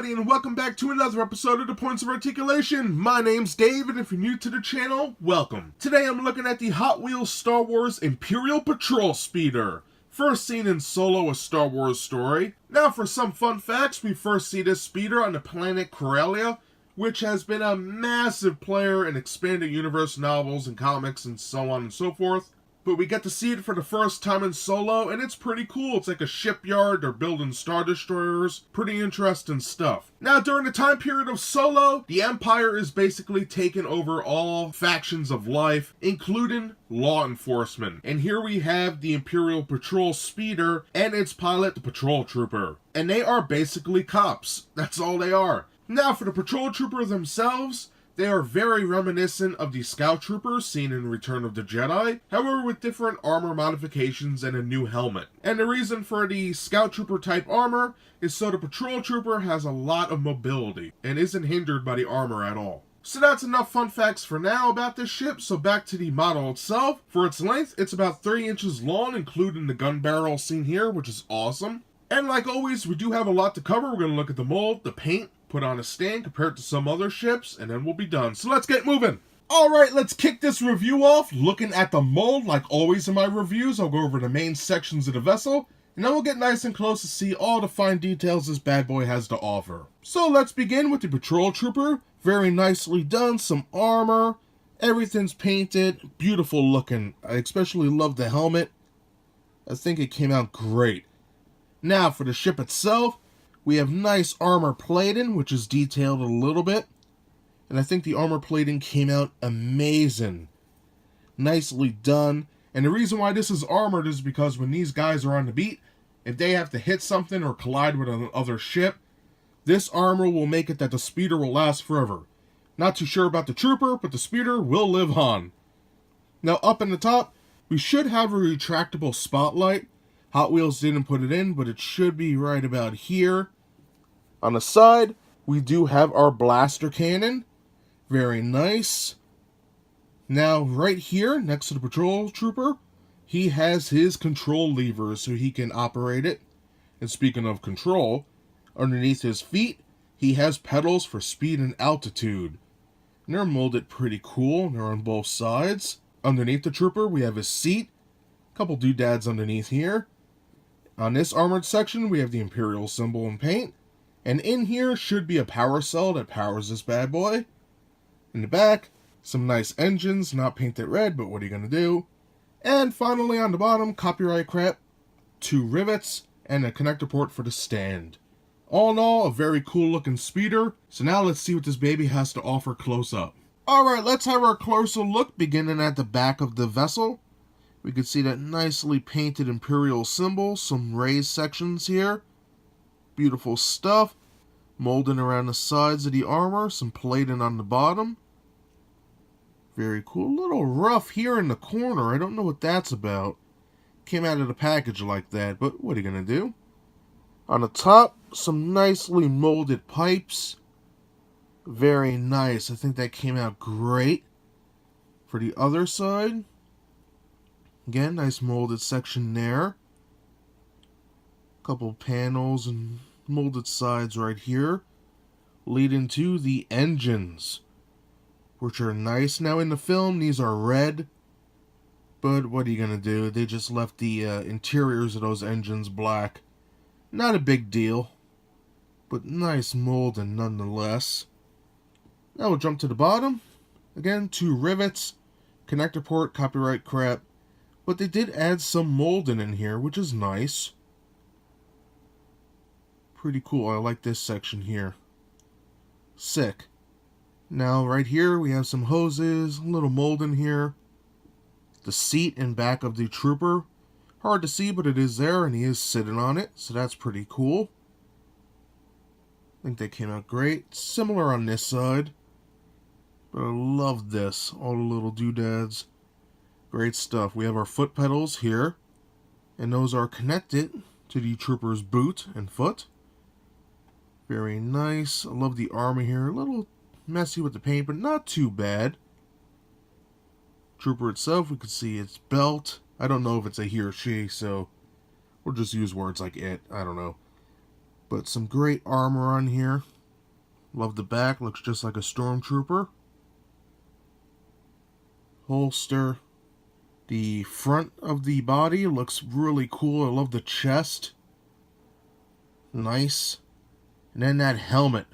everybody, and welcome back to another episode of The Points of Articulation. My name's Dave, and if you're new to the channel, welcome. Today I'm looking at the Hot Wheels Star Wars Imperial Patrol Speeder. First seen in Solo: A Star Wars Story. Now for some fun facts, we first see this speeder on the planet Corellia, which has been a massive player in expanded universe novels and comics and so on and so forth. But we get to see it for the first time in Solo, and it's pretty cool. It's like a shipyard, they're building Star Destroyers, pretty interesting stuff. Now, during the time period of Solo, the Empire is basically taking over all factions of life, including law enforcement. And here we have the Imperial Patrol Speeder and its pilot, the Patrol Trooper. And they are basically cops. That's all they are. Now, for the Patrol Trooper themselves, they are very reminiscent of the Scout Troopers seen in Return of the Jedi, however with different armor modifications and a new helmet. And the reason for the Scout Trooper type armor is so the Patrol Trooper has a lot of mobility and isn't hindered by the armor at all. So that's enough fun facts for now about this ship, so back to the model itself. For its length, it's about 3 inches long, including the gun barrel seen here, which is awesome. And like always, we do have a lot to cover. We're going to look at the mold, the paint, put on a stand compared to some other ships, and then we'll be done. So let's get moving. Alright, let's kick this review off looking at the mold. Like always in my reviews, I'll go over the main sections of the vessel, and then we'll get nice and close to see all the fine details this bad boy has to offer. So let's begin with the Patrol Trooper. Very nicely done, some armor, everything's painted, beautiful looking. I especially love the helmet. I think it came out great. Now for the ship itself, we have nice armor plating, which is detailed a little bit. And I think the armor plating came out amazing. Nicely done. And the reason why this is armored is because when these guys are on the beat, if they have to hit something or collide with another ship, this armor will make it that the speeder will last forever. Not too sure about the trooper, but the speeder will live on. Now up in the top, we should have a retractable spotlight. Hot Wheels didn't put it in, but it should be right about here. On the side, we do have our blaster cannon. Very nice. Now, right here, next to the Patrol Trooper, he has his control levers so he can operate it. And speaking of control, underneath his feet, he has pedals for speed and altitude. And they're molded pretty cool. They're on both sides. Underneath the Trooper, we have his seat. A couple doodads underneath here. On this armored section, we have the Imperial symbol in paint. And in here should be a power cell that powers this bad boy. In the back, some nice engines, not painted red, but what are you going to do? And finally on the bottom, copyright crap, 2 rivets, and a connector port for the stand. All in all, a very cool looking speeder. So now let's see what this baby has to offer close up. Alright, let's have our closer look beginning at the back of the vessel. We can see that nicely painted Imperial symbol, some raised sections here. Beautiful stuff. Molding around the sides of the armor, some plating on the bottom. Very cool. A little rough here in the corner. I don't know what that's about. Came out of the package like that, but what are you going to do? On the top, some nicely molded pipes. Very nice. I think that came out great. For the other side, again, nice molded section there. Couple panels and molded sides right here, leading to the engines, which are nice. Now in the film, these are red, but what are you going to do? They just left the interiors of those engines black. Not a big deal, but nice molding nonetheless. Now we'll jump to the bottom. Again, 2 rivets, connector port, copyright crap, but they did add some molding in here, which is nice. Pretty cool. I like this section here. Sick. Now right here we have some hoses, a little mold in here. The seat and back of the Trooper. Hard to see, but it is there and he is sitting on it, so that's pretty cool. I think they came out great. Similar on this side. But I love this. All the little doodads. Great stuff. We have our foot pedals here. And those are connected to the Trooper's boot and foot. Very nice. I love the armor here. A little messy with the paint, but not too bad. Trooper itself, we can see its belt. I don't know if it's a he or she, so we'll just use words like it. I don't know. But some great armor on here. Love the back, looks just like a stormtrooper. Holster. The front of the body looks really cool. I love the chest. Nice. And then that helmet.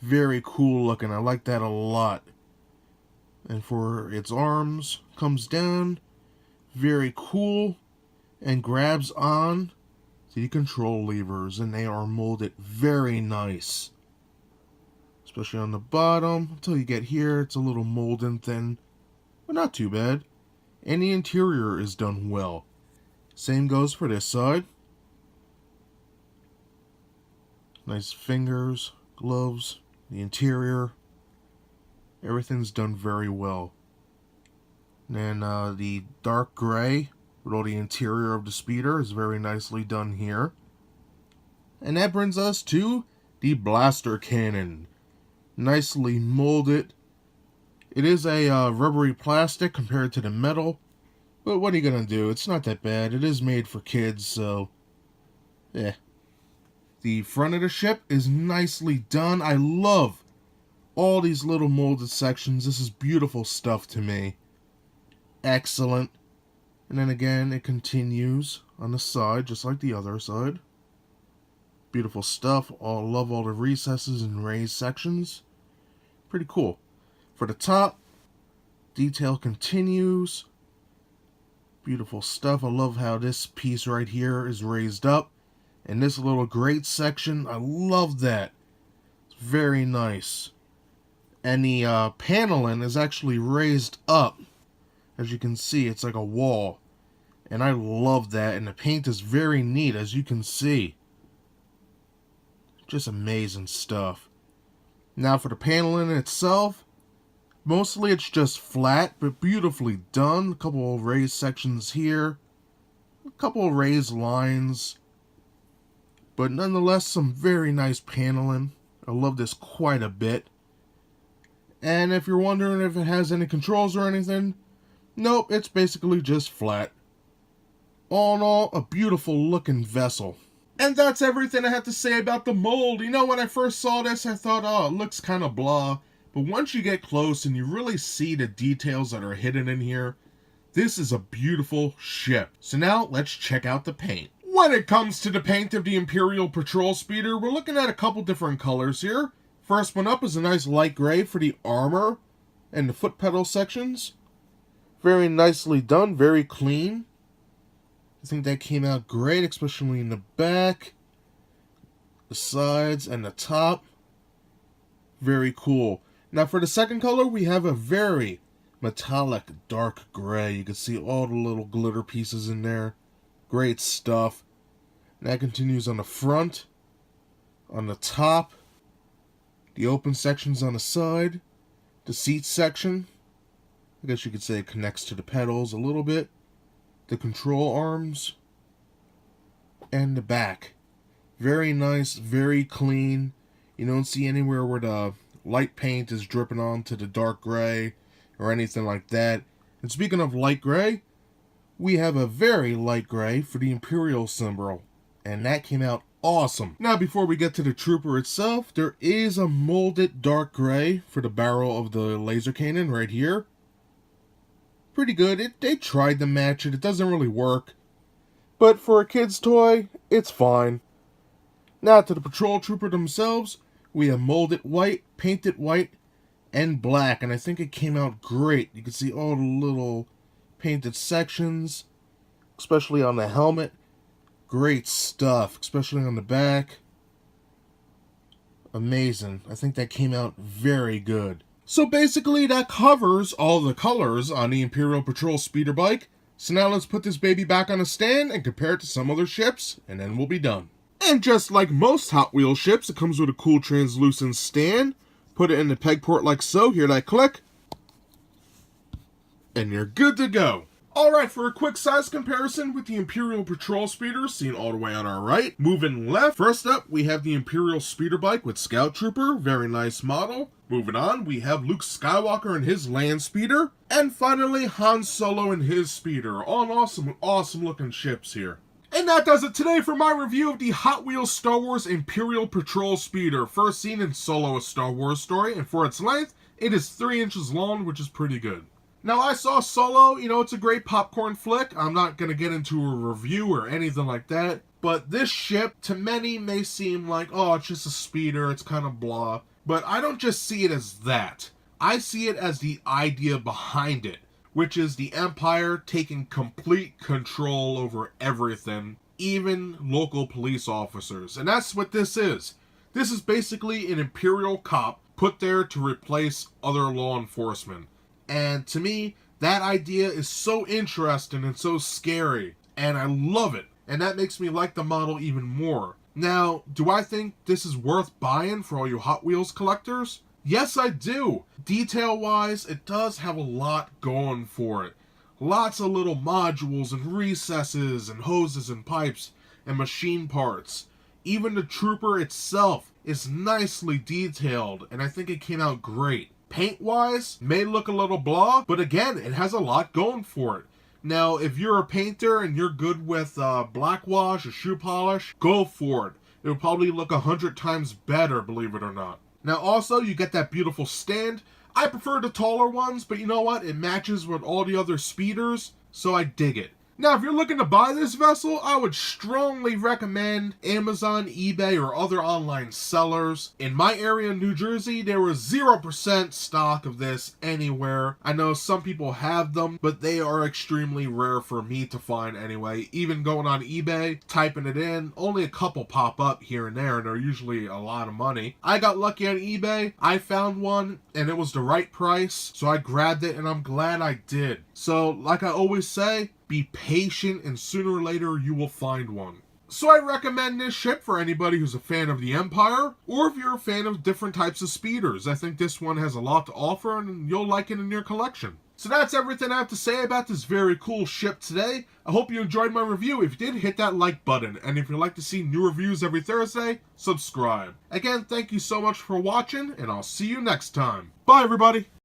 Very cool looking. I like that a lot. And for its arms, comes down. Very cool. And grabs on the control levers. And they are molded very nice. Especially on the bottom. Until you get here, it's a little molded thin. But not too bad. And the interior is done well. Same goes for this side. Nice fingers, gloves, the interior. Everything's done very well. And then the dark gray with all the interior of the speeder is very nicely done here. And that brings us to the blaster cannon. Nicely molded. It is a rubbery plastic compared to the metal, but what are you going to do? It's not that bad. It is made for kids, so yeah. The front of the ship is nicely done. I love all these little molded sections. This is beautiful stuff to me. Excellent. And then again, it continues on the side, just like the other side. Beautiful stuff. Love all the recesses and raised sections. Pretty cool. For the top, detail continues. Beautiful stuff. I love how this piece right here is raised up. And this little grate section, I love that. It's very nice. And the paneling is actually raised up. As you can see, it's like a wall. And I love that. And the paint is very neat, as you can see. Just amazing stuff. Now for the paneling itself. Mostly it's just flat, but beautifully done. A couple of raised sections here. A couple of raised lines. But nonetheless, some very nice paneling. I love this quite a bit. And if you're wondering if it has any controls or anything, nope, it's basically just flat. All in all, a beautiful looking vessel. And that's everything I have to say about the mold. You know, when I first saw this, I thought, oh, it looks kind of blah. But once you get close and you really see the details that are hidden in here, this is a beautiful ship. So now, let's check out the paint. When it comes to the paint of the Imperial Patrol Speeder, we're looking at a couple different colors here. First one up is a nice light gray for the armor and the foot pedal sections. Very nicely done, very clean. I think that came out great, especially in the back, the sides, and the top. Very cool. Now for the second color, we have a very metallic dark gray. You can see all the little glitter pieces in there. Great stuff. And that continues on the front, on the top, the open sections on the side, the seat section. I guess you could say it connects to the pedals a little bit. The control arms, and the back. Very nice, very clean. You don't see anywhere where the light paint is dripping onto the dark gray or anything like that. And speaking of light gray, we have a very light gray for the Imperial symbol, and that came out awesome. Now before we get to the trooper itself, there is a molded dark gray for the barrel of the laser cannon right here. Pretty good. They tried to match it. It doesn't really work. But for a kid's toy, it's fine. Now to the patrol trooper themselves, we have molded white, painted white, and black. And I think it came out great. You can see all the little painted sections, especially on the helmet. Great stuff, especially on the back. Amazing. I think that came out very good. So basically that covers all the colors on the Imperial Patrol Speeder Bike. So now let's put this baby back on a stand and compare it to some other ships, and then we'll be done. And just like most Hot Wheels ships, it comes with a cool translucent stand. Put it in the peg port like so, hear that click, and you're good to go. Alright, for a quick size comparison with the Imperial Patrol Speeder, seen all the way on our right. Moving left, first up, we have the Imperial Speeder Bike with Scout Trooper, very nice model. Moving on, we have Luke Skywalker and his land speeder. And finally, Han Solo and his speeder. All awesome looking ships here. And that does it today for my review of the Hot Wheels Star Wars Imperial Patrol Speeder, first seen in Solo: A Star Wars Story, and for its length, it is 3 inches long, which is pretty good. Now, I saw Solo, it's a great popcorn flick. I'm not going to get into a review or anything like that, but this ship, to many, may seem like, oh, it's just a speeder, it's kind of blah. But I don't just see it as that. I see it as the idea behind it, which is the Empire taking complete control over everything, even local police officers. And that's what this is. This is basically an Imperial cop put there to replace other law enforcement. And to me, that idea is so interesting and so scary, and I love it. And that makes me like the model even more. Now, do I think this is worth buying for all you Hot Wheels collectors? Yes, I do. Detail-wise, it does have a lot going for it. Lots of little modules and recesses and hoses and pipes and machine parts. Even the trooper itself is nicely detailed, and I think it came out great. Paint-wise, may look a little blah, but again, it has a lot going for it. Now, if you're a painter and you're good with black wash or shoe polish, go for it. It'll probably look 100 times better, believe it or not. Now, also, you get that beautiful stand. I prefer the taller ones, but you know what? It matches with all the other speeders, so I dig it. Now, if you're looking to buy this vessel, I would strongly recommend Amazon, eBay, or other online sellers. In my area in New Jersey, there was 0% stock of this anywhere. I know some people have them, but they are extremely rare for me to find anyway. Even going on eBay, typing it in, only a couple pop up here and there, and they're usually a lot of money. I got lucky on eBay. I found one, and it was the right price, so I grabbed it, and I'm glad I did. So, like I always say, be patient, and sooner or later you will find one. So I recommend this ship for anybody who's a fan of the Empire, or if you're a fan of different types of speeders. I think this one has a lot to offer, and you'll like it in your collection. So that's everything I have to say about this very cool ship today. I hope you enjoyed my review. If you did, hit that like button. And if you'd like to see new reviews every Thursday, subscribe. Again, thank you so much for watching, and I'll see you next time. Bye, everybody!